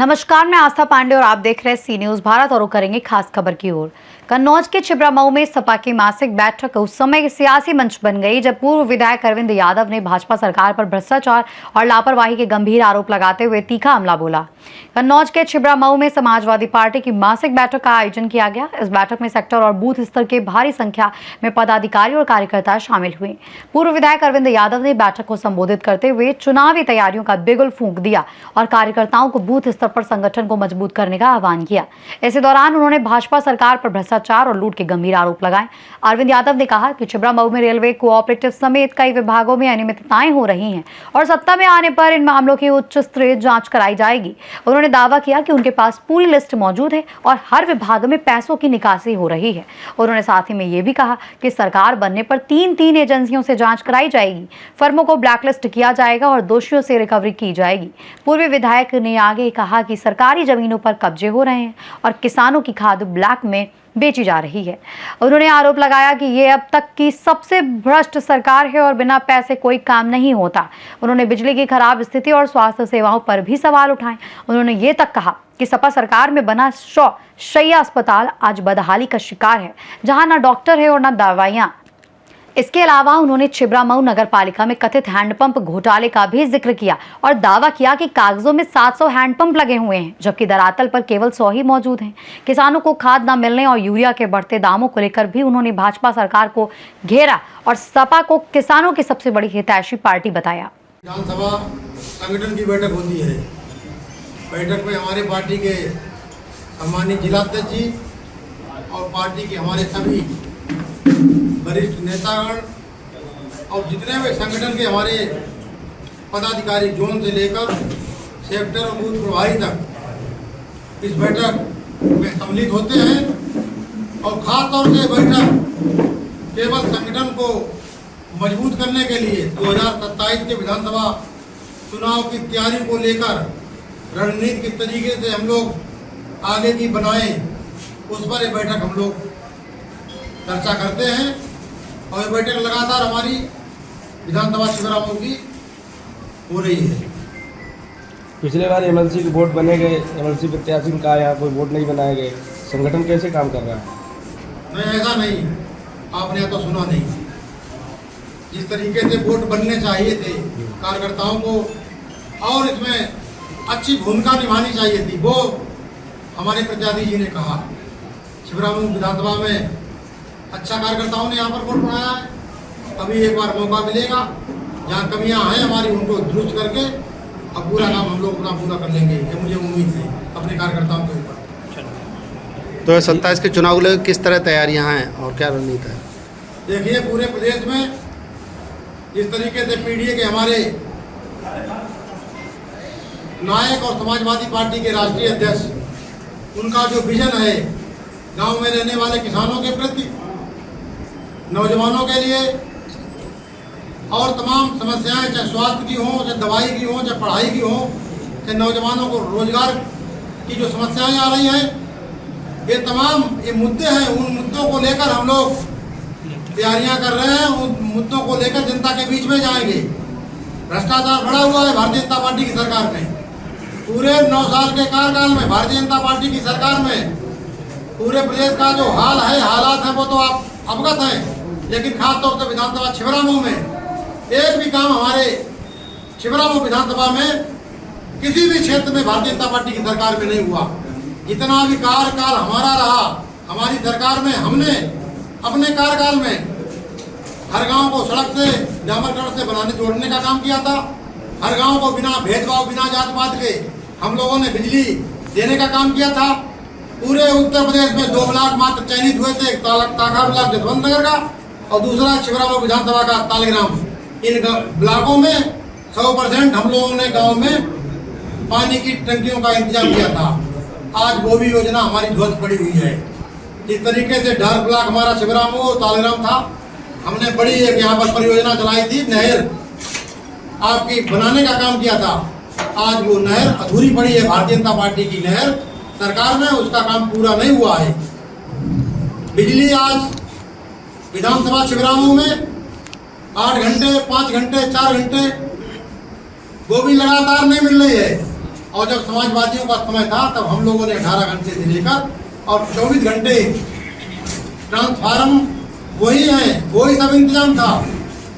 नमस्कार, मैं आस्था पांडे और आप देख रहे हैं सी न्यूज भारत और करेंगे खास खबर की ओर। कन्नौज के छिबरामऊ में सपा की मासिक बैठक उस समय सियासी मंच बन गई जब पूर्व विधायक अरविंद यादव ने भाजपा सरकार पर भ्रष्टाचार और लापरवाही के गंभीर आरोप लगाते हुए तीखा हमला बोला। कन्नौज के छिबरामऊ में समाजवादी पार्टी की मासिक बैठक का आयोजन किया गया। इस बैठक में सेक्टर और बूथ स्तर के भारी संख्या में पदाधिकारी और कार्यकर्ता शामिल हुए। पूर्व विधायक अरविंद यादव ने बैठक को संबोधित करते हुए चुनावी तैयारियों का बिगुल फूंक दिया और कार्यकर्ताओं को बूथ स्तर पर संगठन को मजबूत करने का आह्वान किया। इसी दौरान उन्होंने भाजपा सरकार पर भ्रष्टाचार और लूट के गंभीर आरोप लगाए। अरविंद यादव ने कहा कि छिबरामऊ में रेलवे, कोऑपरेटिव समेत कई विभागों में अनियमितताएं हो रही हैं और सत्ता में आने पर इन मामलों की उच्च स्तरीय जांच कराई जाएगी। उन्होंने दावा किया कि उनके पास पूरी लिस्ट मौजूद है और हर विभाग में पैसों की निकासी हो रही है। उन्होंने साथ ही में ये भी कहा कि सरकार बनने पर तीन एजेंसियों से जांच कराई जाएगी, फर्मों को ब्लैकलिस्ट किया जाएगा और दोषियों से रिकवरी की जाएगी। पूर्व विधायक ने आगे कहा कि सरकारी जमीनों पर कब्जे हो रहे हैं और किसानों की खाद ब्लैक में बेची जा रही है। उन्होंने आरोप लगाया कि ये अब तक की सबसे भ्रष्ट सरकार है और बिना पैसे कोई काम नहीं होता। उन्होंने बिजली की खराब स्थिति और स्वास्थ्य सेवाओं पर भी सवाल उठाए। उन्होंने ये तक कहा कि सपा सरकार में बना 100 शैय्या अस्पताल आज बदहाली का शिकार है, जहां ना डॉक्टर है और ना दवाइयां। इसके अलावा उन्होंने छिबरामऊ नगर पालिका में कथित हैंडपंप घोटाले का भी जिक्र किया और दावा किया कि कागजों में 700 हैंडपंप लगे हुए हैं, जबकि धरातल पर केवल 100 ही मौजूद हैं। किसानों को खाद न मिलने और यूरिया के बढ़ते दामों को लेकर भी उन्होंने भाजपा सरकार को घेरा और सपा को किसानों की सबसे बड़ी हितैषी पार्टी बताया। विधानसभा संगठन की बैठक होती है। बैठक में हमारे पार्टी के सम्मानित जिलाध्यक्ष जी और पार्टी के हमारे सभी वरिष्ठ नेतागण और जितने भी संगठन के हमारे पदाधिकारी जोन से लेकर सेक्टर और बूथ प्रभारी तक इस बैठक में सम्मिलित होते हैं। और खास तौर से बैठक केवल संगठन को मजबूत करने के लिए 2027 के विधानसभा चुनाव की तैयारी को लेकर रणनीति किस तरीके से हम लोग आगे की बनाएं, उस पर ये बैठक हम लोग चर्चा करते हैं। और ये बैठक लगातार हमारी विधानसभा छिबरामऊ की हो रही है। पिछले बार एमएलसी के वोट बने गए, एमएलसी प्रत्याशी का यहाँ कोई वोट नहीं बनाए गए, संगठन कैसे काम कर रहा है? नहीं, ऐसा नहीं है। आपने तो सुना नहीं। जिस तरीके से वोट बनने चाहिए थे कार्यकर्ताओं को और इसमें अच्छी भूमिका निभानी चाहिए थी, वो हमारे प्रत्याशी जी ने कहा। छिबरामऊ विधानसभा में अच्छा कार्यकर्ताओं ने यहाँ पर वोट बनाया है। अभी एक बार मौका मिलेगा, जहाँ कमियाँ हैं हमारी उनको दुरुस्त करके अब पूरा काम हम लोग अपना पूरा कर लेंगे, ये मुझे उम्मीद है अपने कार्यकर्ताओं के ऊपर। तो 27 के चुनाव को लेकर किस तरह तैयारियां हैं और क्या रणनीति है? देखिए, पूरे प्रदेश में जिस तरीके से पीडीए के हमारे नायक और समाजवादी पार्टी के राष्ट्रीय अध्यक्ष, उनका जो विजन है गांव में रहने वाले किसानों के प्रति, नौजवानों के लिए और तमाम समस्याएं, चाहे स्वास्थ्य की हो, चाहे दवाई की हो, चाहे पढ़ाई की हो, चाहे नौजवानों को रोजगार की जो समस्याएं आ रही हैं, ये तमाम ये मुद्दे हैं। उन मुद्दों को लेकर हम लोग तैयारियां कर रहे हैं। उन मुद्दों को लेकर जनता के बीच में जाएंगे। भ्रष्टाचार बढ़ा हुआ है भारतीय जनता पार्टी की सरकार में। पूरे 9 साल के कार्यकाल में भारतीय जनता पार्टी की सरकार में पूरे प्रदेश का जो हाल है, हालात हैं, वो तो आप अवगत हैं। लेकिन खासतौर से विधानसभा छिबरामऊ में एक भी काम हमारे छिबरामऊ विधानसभा में किसी भी क्षेत्र में भारतीय जनता पार्टी की सरकार में नहीं हुआ। जितना भी कार्यकाल हमारा रहा, हमारी सरकार में हमने अपने कार्यकाल में हर गांव को सड़क से, डामरकरण से बनाने जोड़ने का काम किया था। हर गांव को बिना भेदभाव, बिना जात पात के हम लोगों ने बिजली देने का काम किया था। पूरे उत्तर प्रदेश में 2 ब्लॉक मात्र चयनित हुए थे, एक ताखा ब्लॉक जसवंत नगर का और दूसरा छिबरामऊ विधानसभा का तालीग्राम। इन ब्लॉकों में 100% हम लोगों ने गांव में पानी की टंकियों का इंतजाम किया था। आज वो भी योजना हमारी ध्वस्त पड़ी हुई है। जिस तरीके से ढार ब्लॉक हमारा छिबरामऊ तालीग्राम था, हमने बड़ी एक यहाँ पर परियोजना चलाई थी, नहर आपकी बनाने का काम किया था। आज वो नहर अधूरी पड़ी है। भारतीय जनता पार्टी की नहर सरकार में उसका काम पूरा नहीं हुआ है। बिजली आज विधानसभा छिबरामऊ में 8 घंटे, 5 घंटे, 4 घंटे वो भी लगातार नहीं मिल रही है। और जब समाजवादियों का समय था तब हम लोगों ने 18 घंटे से लेकर और 24 घंटे ट्रांसफार्म वही है, वही सब इंतजाम था।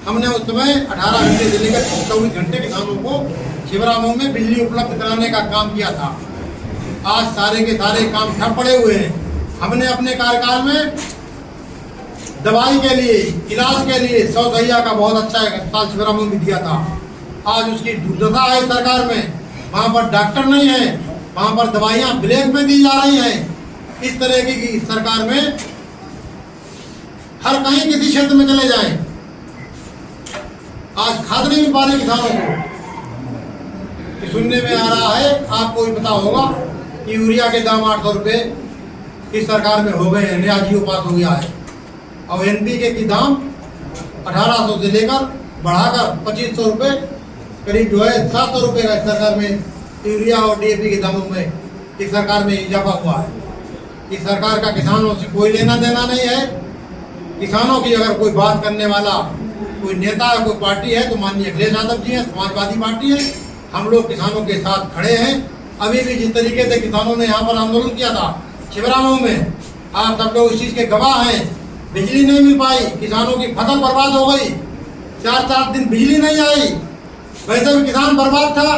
हमने उस समय 18 घंटे से लेकर 24 घंटे किसानों को छिबरामऊ में बिजली उपलब्ध कराने का काम किया था। आज सारे के सारे काम ठप पड़े हुए हैं। हमने अपने कार्यकाल में दवाई के लिए, इलाज के लिए 100 दहिया का बहुत अच्छा अस्पताल छिबरामऊ में दिया था। आज उसकी दुर्दशा है सरकार में, वहाँ पर डॉक्टर नहीं है, वहाँ पर दवाइयाँ ब्लैक में दी जा रही हैं। इस तरह की सरकार में हर कहीं किसी क्षेत्र में चले जाएं, आज खाद नहीं मिल पा रही किसानों को। सुनने में आ रहा है, आपको भी पता होगा कि यूरिया के दाम 800 रुपये इस सरकार में हो गए हैं, नया जियो पास हो गया है। और NPK की दाम 1800 से लेकर बढ़ाकर 2500 रुपये करीब जो है 700 रुपये का इस सरकार में यूरिया और DAP के दामों में इस सरकार में इजाफा हुआ है। इस सरकार का किसानों से कोई लेना देना नहीं है। किसानों की अगर कोई बात करने वाला कोई नेता है, कोई पार्टी है तो माननीय अखिलेश यादव जी हैं, समाजवादी पार्टी है। हम लोग किसानों के साथ खड़े हैं। अभी भी जिस तरीके से किसानों ने यहाँ पर आंदोलन किया था छिबरामऊ में, आप सब लोग इस चीज़ के गवाह हैं। बिजली नहीं मिल पाई, किसानों की फसल बर्बाद हो गई, 4-4 दिन बिजली नहीं आई, वैसे भी किसान बर्बाद था।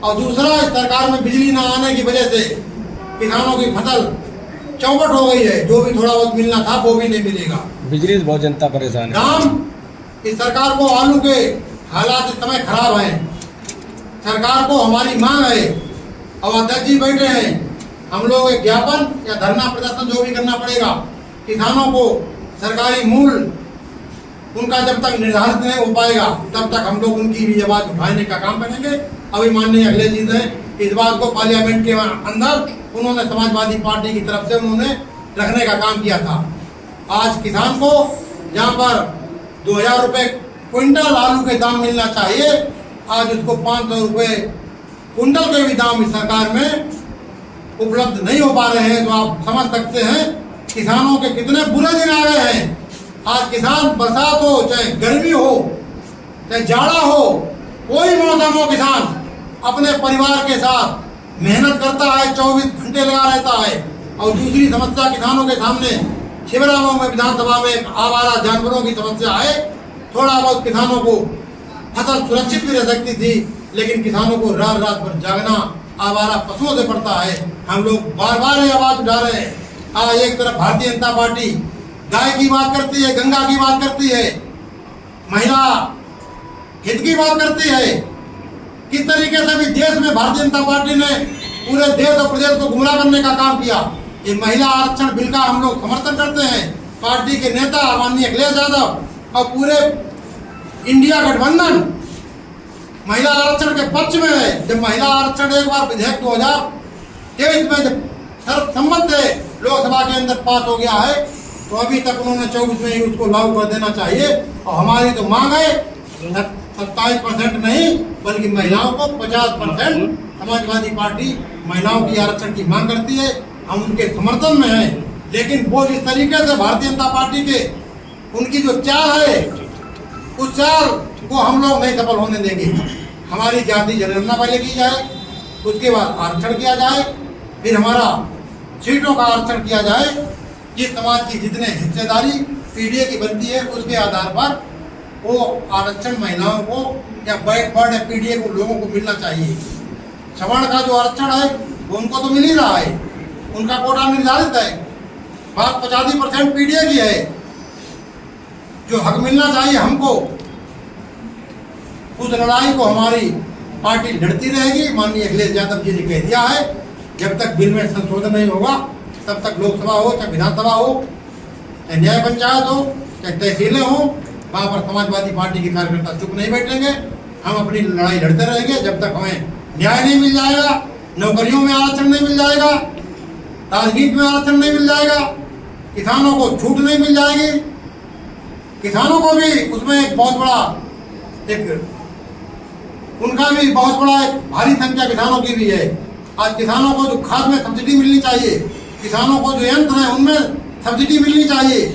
और दूसरा, इस सरकार में बिजली न आने की वजह से किसानों की फसल चौपट हो गई है। जो भी थोड़ा बहुत मिलना था वो भी नहीं मिलेगा। बिजली से बहुत जनता परेशान है। दाम, इस सरकार को आलू के हालात इस समय खराब हैं। सरकार को हमारी मांग है और अध्यक्ष जी बैठे हैं, हम लोग एक ज्ञापन या धरना प्रदर्शन जो भी करना पड़ेगा, किसानों को सरकारी मूल्य उनका जब तक निर्धारित नहीं हो पाएगा तब तक हम लोग उनकी भी आवाज़ उठाने का काम करेंगे। अभी माननीय अखिलेश जी ने इस बात को पार्लियामेंट के अंदर उन्होंने समाजवादी पार्टी की तरफ से उन्होंने रखने का काम किया था। आज किसान को जहाँ पर 2000 रुपये क्विंटल आलू के दाम मिलना चाहिए, आज उसको 500 रुपये कुंटल के भी दाम इस सरकार में उपलब्ध नहीं हो पा रहे हैं। तो आप समझ सकते हैं किसानों के कितने बुरे दिन आ गए हैं। आज किसान, बरसात हो चाहे गर्मी हो चाहे जाड़ा हो, कोई मौसम हो, किसान अपने परिवार के साथ मेहनत करता है, 24 घंटे लगा रहता है। और दूसरी समस्या किसानों के सामने छिबरामऊ में विधानसभा में आवारा जानवरों की समस्या है। थोड़ा बहुत किसानों को फसल सुरक्षित भी रह सकती थी, लेकिन किसानों को रात रात भर जागना आवारा पशुओं से पड़ता है। हम लोग बार बार ये आवाज़ उठा रहे हैं। आज एक तरफ भारतीय जनता पार्टी गाय की बात करती है, गंगा की बात करती है, महिला हित की बात करती है। किस तरीके से भी देश में भारतीय जनता पार्टी ने पूरे देश और प्रदेश को गुमराह करने का काम किया। ये महिला आरक्षण बिल का हम लोग समर्थन करते हैं। पार्टी के नेता माननीय अखिलेश यादव और पूरे इंडिया गठबंधन महिला आरक्षण के पक्ष में है। जब महिला आरक्षण एक बार विधेयक 2023 में जब सर्वसम्मत से लोकसभा के अंदर पास हो गया है, तो अभी तक उन्होंने 24 में ही उसको लागू कर देना चाहिए। और हमारी तो मांग है 27% नहीं बल्कि महिलाओं को 50%। समाजवादी पार्टी महिलाओं की आरक्षण की मांग करती है, हम उनके समर्थन में हैं। लेकिन वो जिस तरीके से भारतीय जनता पार्टी के उनकी जो चाल है, उस चाल को हम लोग नहीं सफल होने देंगे। हमारी जाति जनगणना पहले की जाए, उसके बाद आरक्षण किया जाए, फिर हमारा सीटों का आरक्षण किया जाए। जिस समाज की जितने हिस्सेदारी PDA की बनती है उसके आधार पर वो आरक्षण महिलाओं को या बैकवर्ड या PDA को लोगों को मिलना चाहिए। सवर्ण का जो आरक्षण है वो उनको तो मिल ही रहा है, उनका कोटा निर्धारित है। बात 85% PDA की है। जो हक मिलना चाहिए हमको, उस लड़ाई को हमारी पार्टी लड़ती रहेगी। माननीय अखिलेश यादव जी ने कह दिया है, जब तक बिल में संशोधन नहीं होगा तब तक लोकसभा हो चाहे विधानसभा हो चाहे न्याय पंचायत हो चाहे तहसीलें हो, वहाँ पर समाजवादी पार्टी के कार्यकर्ता चुप नहीं बैठेंगे। हम अपनी लड़ाई लड़ते रहेंगे जब तक हमें न्याय नहीं मिल जाएगा, नौकरियों में आरक्षण नहीं मिल जाएगा, राजनीति में आरक्षण नहीं मिल जाएगा, किसानों को छूट नहीं मिल जाएगी। किसानों को भी उसमें एक बहुत बड़ा उनका भी बहुत बड़ा एक भारी संख्या किसानों की भी है। आज किसानों को जो खाद में सब्सिडी मिलनी चाहिए, किसानों को जो यंत्र है उनमें सब्सिडी मिलनी चाहिए,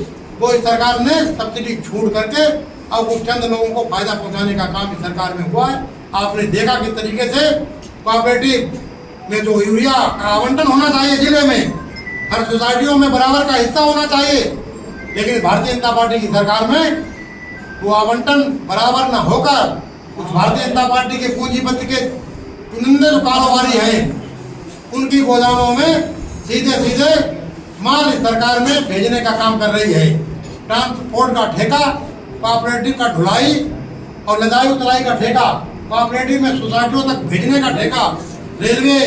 वो इस सरकार ने सब्सिडी छूट करके अब वो चंद लोगों को फायदा पहुंचाने का काम इस सरकार में हुआ है। आपने देखा किस तरीके से कोऑपरेटिव में जो यूरिया का आवंटन होना चाहिए जिले में, हर सोसाइटियों में बराबर का हिस्सा होना चाहिए, लेकिन भारतीय जनता पार्टी की सरकार में वो आवंटन बराबर न होकर कुछ भारतीय जनता पार्टी के पूंजीपति के चुनिंदे जो कारोबारी हैं उनकी गोदामों में सीधे सीधे माल इस सरकार में भेजने का काम कर रही है। ट्रांसपोर्ट का ठेका, कोऑपरेटिव का ढुलाई और लदाई उतराई का ठेका, कोऑपरेटिव में सोसाइटियों तक भेजने का ठेका, रेलवे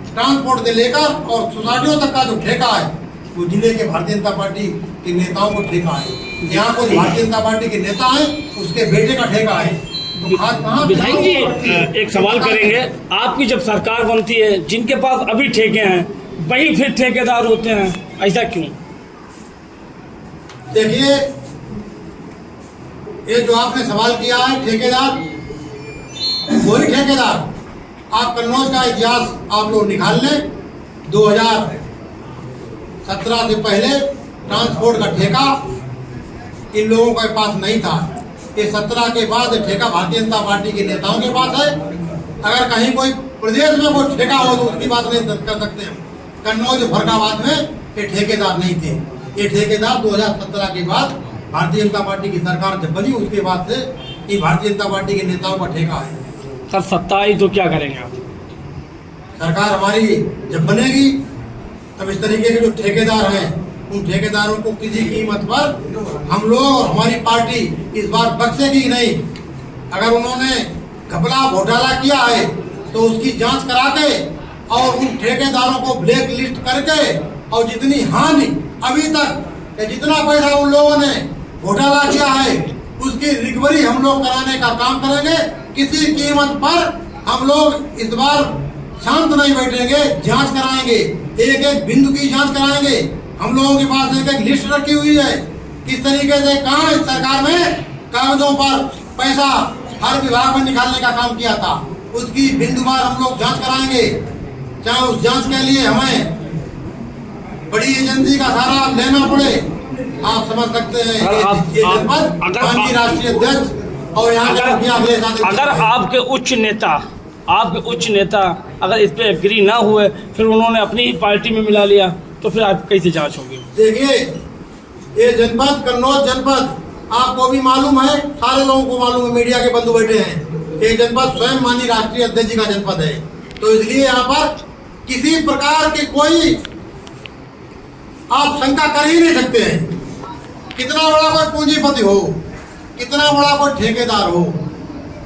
ट्रांसपोर्ट से लेकर और सोसाइटियों तक का जो ठेका है वो जिले के भारतीय जनता पार्टी के नेताओं को ठेका है। यहाँ कुछ भारतीय जनता पार्टी के नेता हैं उसके बेटे का ठेका है। तो खास कहाँ विधायक जी एक सवाल करेंगे, आपकी जब सरकार बनती है जिनके पास अभी ठेके हैं वही फिर ठेकेदार होते हैं, ऐसा क्यों? देखिए, ये जो आपने सवाल किया है ठेकेदार, वही ठेकेदार, आप कन्नौज का इतिहास आप लोग निकाल लें। 2017 से पहले ट्रांसपोर्ट का ठेका इन लोगों के पास नहीं था। ये 17 के बाद ठेका भारतीय जनता पार्टी के नेताओं के पास है। अगर कहीं कोई प्रदेश में कोई ठेका हो तो उसकी बात नहीं कर सकते हम। कन्नौज फरकाबाद में ये ठेकेदार नहीं थे। ये ठेकेदार 2017 के बाद भारतीय जनता पार्टी की सरकार जब बनी उसके बाद से ये भारतीय जनता पार्टी के नेताओं का ठेका है। सर सत्ता आई तो क्या करेंगे आप? सरकार हमारी जब बनेगी तब इस तरीके के जो ठेकेदार हैं उन ठेकेदारों को किसी कीमत पर हम लोग और हमारी पार्टी इस बार बख्शेगी नहीं। अगर उन्होंने घपला घोटाला किया है तो उसकी जांच करा के और उन ठेकेदारों को ब्लैक लिस्ट करके और जितनी हानि अभी तक जितना पैसा उन लोगों ने घोटाला किया है उसकी रिकवरी हम लोग कराने का काम करेंगे। किसी कीमत पर हम लोग इस बार शांत नहीं बैठेंगे, जांच कराएंगे, एक एक बिंदु की जांच कराएंगे। हम लोगों के पास एक एक लिस्ट रखी हुई है किस तरीके से कहाँ इस सरकार में कागजों पर पैसा हर विभाग में निकालने का काम किया था, उसकी बिंदुवार हम लोग जांच कराएंगे। चाहे उस जांच के लिए हमें बड़ी एजेंसी का सहारा लेना पड़े। आप समझ सकते हैं ये जनपद पार्टी राष्ट्रीय अध्यक्ष और यहाँ के मुखिया अगले साथ अगर आपके उच्च नेता अगर इस पे एग्री ना हुए फिर उन्होंने अपनी ही पार्टी में मिला लिया तो फिर आप कैसे जांच होगी? देखिए, ये जनपद कन्नौज जनपद आपको भी मालूम है, सारे लोगों को मालूम है, मीडिया के बंधु बैठे हैं। ये जनपद स्वयं माननीय राष्ट्रीय अध्यक्ष जी का जनपद है, तो इसलिए यहाँ पर किसी प्रकार के कोई आप शंका कर ही नहीं सकते हैं। कितना बड़ा कोई पूंजीपति हो, कितना बड़ा कोई ठेकेदार हो,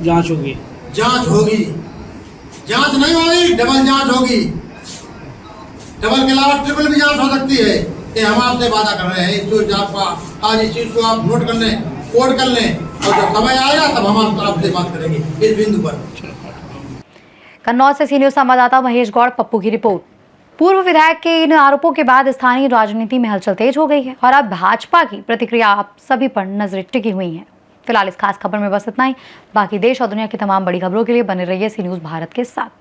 जांच होगी। जांच होगी। जांच नहीं होगी, डबल जांच होगी। डबल के अलावा ट्रिपल भी जांच हो सकती है। ये हम आपसे वादा कर रहे हैं। इस आपका आज इस चीज को आप नोट कर लें, कोड कर लें, और जब समय आएगा तब हम आपसे बात करेंगे इस बिंदु पर। कन्नौज से सी न्यूज संवाददाता महेश गौड़, पप्पू की रिपोर्ट। पूर्व विधायक के इन आरोपों के बाद स्थानीय राजनीति में हलचल तेज हो गई है और अब भाजपा की प्रतिक्रिया आप सभी पर नजरें टिकी हुई हैं। फिलहाल इस खास खबर में बस इतना ही। बाकी देश और दुनिया की तमाम बड़ी खबरों के लिए बने रहिए सी न्यूज भारत के साथ।